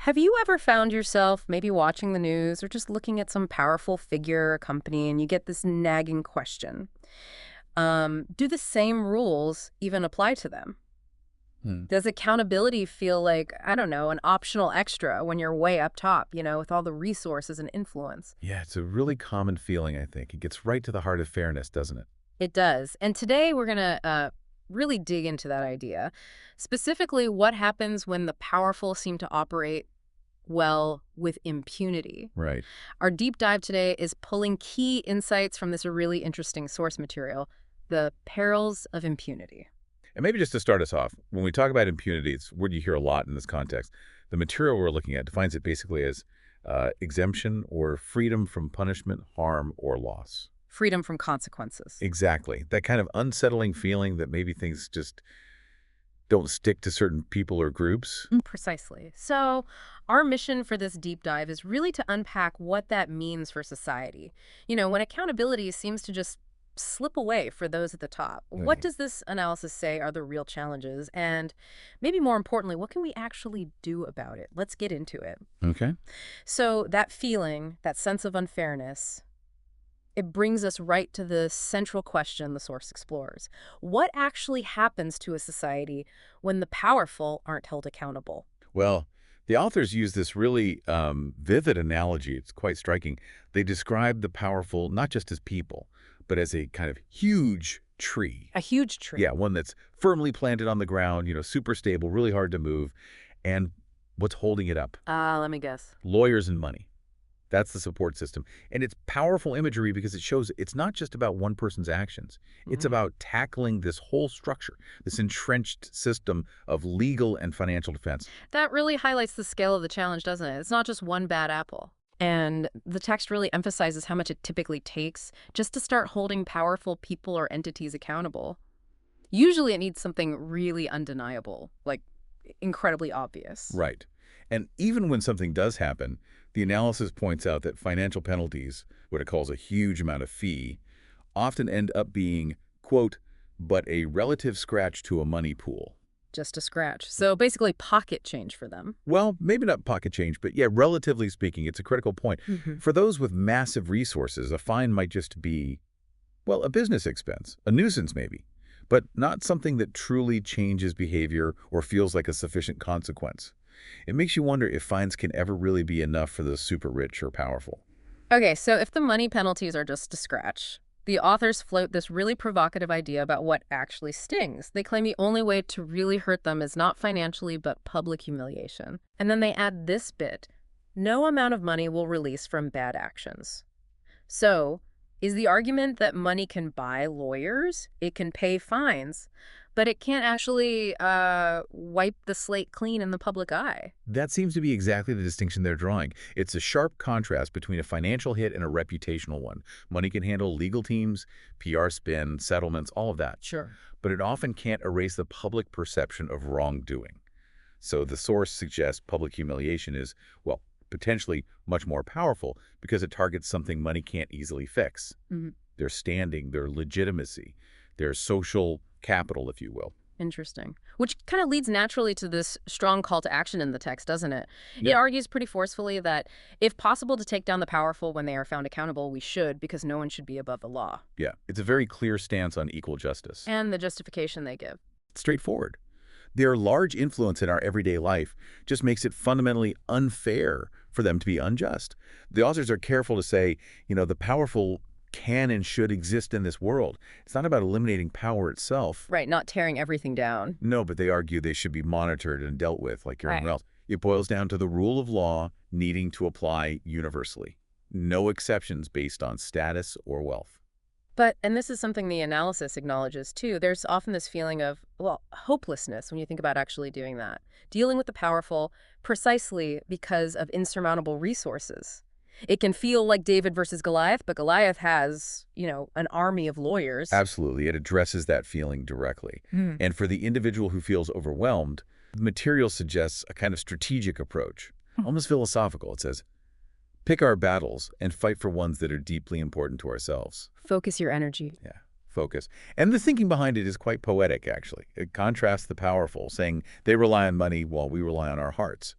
Have you ever found yourself maybe watching the news or just looking at some powerful figure or company and you get this nagging question? Do the same rules even apply to them? Hmm. Does accountability feel like, I don't know, an optional extra when you're way up top, with all the resources and influence? Yeah, it's a really common feeling, I think. It gets right to the heart of fairness, doesn't it? It does. And today we're going to really dig into that idea. Specifically, what happens when the powerful seem to operate well with impunity? Right. Our deep dive today is pulling key insights from this really interesting source material, The Perils of Impunity. And maybe just to start us off, when we talk about impunity, it's a word you hear a lot in this context. The material we're looking at defines it basically as exemption or freedom from punishment, harm, or loss. Freedom from consequences. Exactly. That kind of unsettling feeling that maybe things just don't stick to certain people or groups. Precisely. So, our mission for this deep dive is really to unpack what that means for society. When accountability seems to just slip away for those at the top. What Right. does this analysis say are the real challenges? And maybe more importantly, what can we actually do about it? Let's get into it. Okay. So, that feeling, that sense of unfairness, it brings us right to the central question the source explores. What actually happens to a society when the powerful aren't held accountable? Well, the authors use this really vivid analogy. It's quite striking. They describe the powerful not just as people, but as a kind of huge tree. A huge Yeah, tree. one that's firmly planted on the ground, super stable, really hard to move. And what's holding it up? Let me guess. Lawyers and money. That's the support system. And it's powerful imagery because it shows it's not just about one person's actions. It's Mm. about tackling this whole structure, this entrenched system of legal and financial defense. That really highlights the scale of the challenge, doesn't it? It's not just one bad apple. And the text really emphasizes how much it typically takes just to start holding powerful people or entities accountable. Usually it needs something really undeniable, like incredibly obvious. Right. And even when something does happen, the analysis points out that financial penalties, what it calls a huge amount of fee, often end up being, quote, but a relative scratch to a money pool. Just a scratch. So basically pocket change for them. Well, maybe not pocket change, but yeah, relatively speaking, it's a critical point. Hmm. For those with massive resources, a fine might just be, well, a business expense, a nuisance maybe, but not something that truly changes behavior or feels like a sufficient consequence. It makes you wonder if fines can ever really be enough for the super rich or powerful. Okay, so if the money penalties are just a scratch, the authors float this really provocative idea about what actually stings. They claim the only way to really hurt them is not financially, but public humiliation. And then they add this bit: no amount of money will release from bad actions. So, is the argument that money can buy lawyers? It can pay fines, but it can't actually wipe the slate clean in the public eye. That seems to be exactly the distinction they're drawing. It's a sharp contrast between a financial hit and a reputational one. Money can handle legal teams, PR spin, settlements, all of that. Sure. But it often can't erase the public perception of wrongdoing. So the source suggests public humiliation is, well, potentially much more powerful because it targets something money can't easily fix. Mhm. Their standing, their legitimacy, their social capital, if you will. Interesting. Which kind of leads naturally to this strong call to action in the text, doesn't it? It Yeah. argues pretty forcefully that if possible to take down the powerful when they are found accountable, we should, because no one should be above the law. Yeah, it's a very clear stance on equal justice. And the justification they give. It's straightforward. Their large influence in our everyday life just makes it fundamentally unfair for them to be unjust. The authors are careful to say, the powerful can and should exist in this world. It's not about eliminating power itself. Right, not tearing everything down. No, but they argue they should be monitored and dealt with like everyone Right. else. It boils down to the rule of law needing to apply universally. No exceptions based on status or wealth. But, and this is something the analysis acknowledges too, there's often this feeling of, well, hopelessness when you think about actually doing that. Dealing with the powerful precisely because of insurmountable resources. It can feel like David versus Goliath, but Goliath has, an army of lawyers. Absolutely. It addresses that feeling directly. Hmm. And for the individual who feels overwhelmed, the material suggests a kind of strategic approach, almost philosophical. It says, pick our battles and fight for ones that are deeply important to ourselves. Focus your energy. Yeah, focus. And the thinking behind it is quite poetic, actually. It contrasts the powerful, saying they rely on money while we rely on our hearts.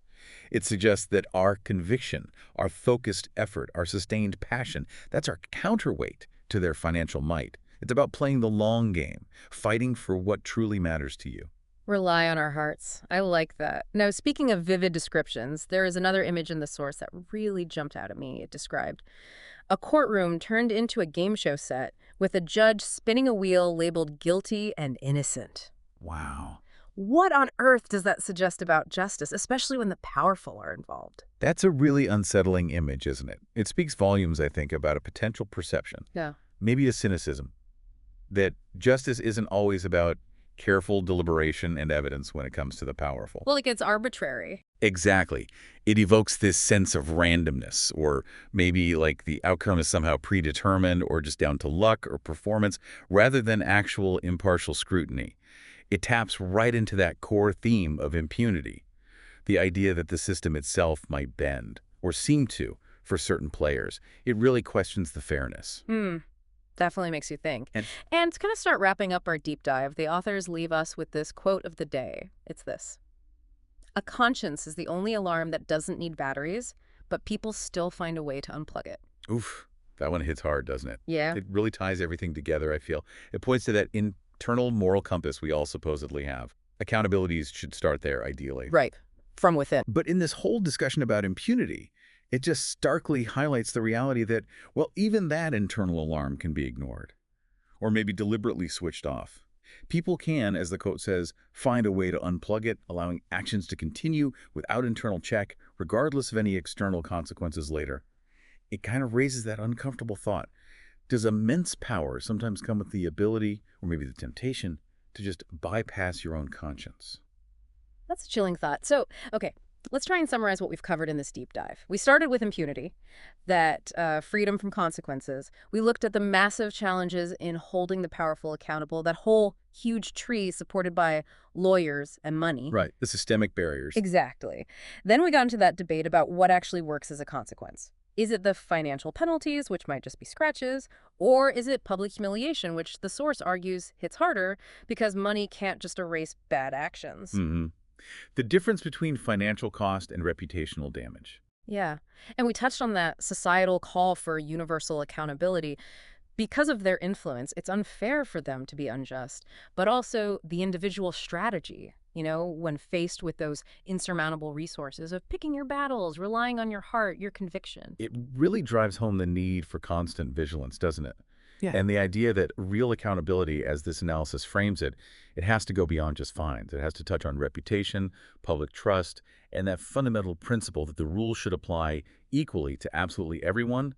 It suggests that our conviction, our focused effort, our sustained passion, that's our counterweight to their financial might. It's about playing the long game, fighting for what truly matters to you. Rely on our hearts. I like that. Now, speaking of vivid descriptions, there is another image in the source that really jumped out at me. It described a courtroom turned into a game show set with a judge spinning a wheel labeled guilty and innocent. Wow. What on earth does that suggest about justice, especially when the powerful are involved? That's a really unsettling image, isn't it? It speaks volumes, I think, about a potential perception, Yeah. maybe a cynicism, that justice isn't always about careful deliberation and evidence when it comes to the powerful. Well, like it's arbitrary. Exactly. It evokes this sense of randomness, or maybe like the outcome is somehow predetermined or just down to luck or performance, rather than actual impartial scrutiny. It taps right into that core theme of impunity, the idea that the system itself might bend, or seem to, for certain players. It really questions the fairness. Definitely makes you think. And And to kind of start wrapping up our deep dive, the authors leave us with this quote of the day. It's this: a conscience is the only alarm that doesn't need batteries, but people still find a way to unplug it. oof, that one hits hard, doesn't it? Yeah. It really ties everything together, I feel. It points to that internal moral compass we all supposedly have. Accountabilities should start there, ideally. Right. From within. But in this whole discussion about impunity, it just starkly highlights the reality that, well, even that internal alarm can be ignored, or maybe deliberately switched off. People can, as the quote says, find a way to unplug it, allowing actions to continue without internal check, regardless of any external consequences later. It kind of raises that uncomfortable thought. Does immense power sometimes come with the ability, or maybe the temptation, to just bypass your own conscience? That's a chilling thought. So, okay, let's try and summarize what we've covered in this deep dive. We started with impunity, that freedom from consequences. We looked at the massive challenges in holding the powerful accountable, that whole huge tree supported by lawyers and money. Right, the systemic barriers. Exactly. Then we got into that debate about what actually works as a consequence. Is it the financial penalties, which might just be scratches, or is it public humiliation, which the source argues hits harder because money can't just erase bad actions? hmm The difference between financial cost and reputational damage. Yeah. And we touched on that societal call for universal accountability. Because of their influence, it's unfair for them to be unjust, but also the individual strategy, when faced with those insurmountable resources of picking your battles, relying on your heart, your conviction. It really drives home the need for constant vigilance, doesn't it? Yeah. And the idea that real accountability, as this analysis frames it, it has to go beyond just fines. It has to touch on reputation, public trust, and that fundamental principle that the rules should apply equally to absolutely everyone.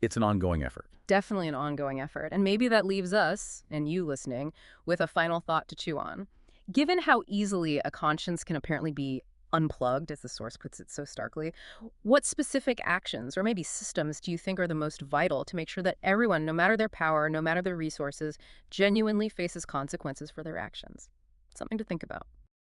It's an ongoing effort. Definitely an ongoing effort. And maybe that leaves us, and you listening, with a final thought to chew on. Given how easily a conscience can apparently be unplugged, as the source puts it so starkly, what specific actions or maybe systems do you think are the most vital to make sure that everyone, no matter their power, no matter their resources, genuinely faces consequences for their actions? Something to think about.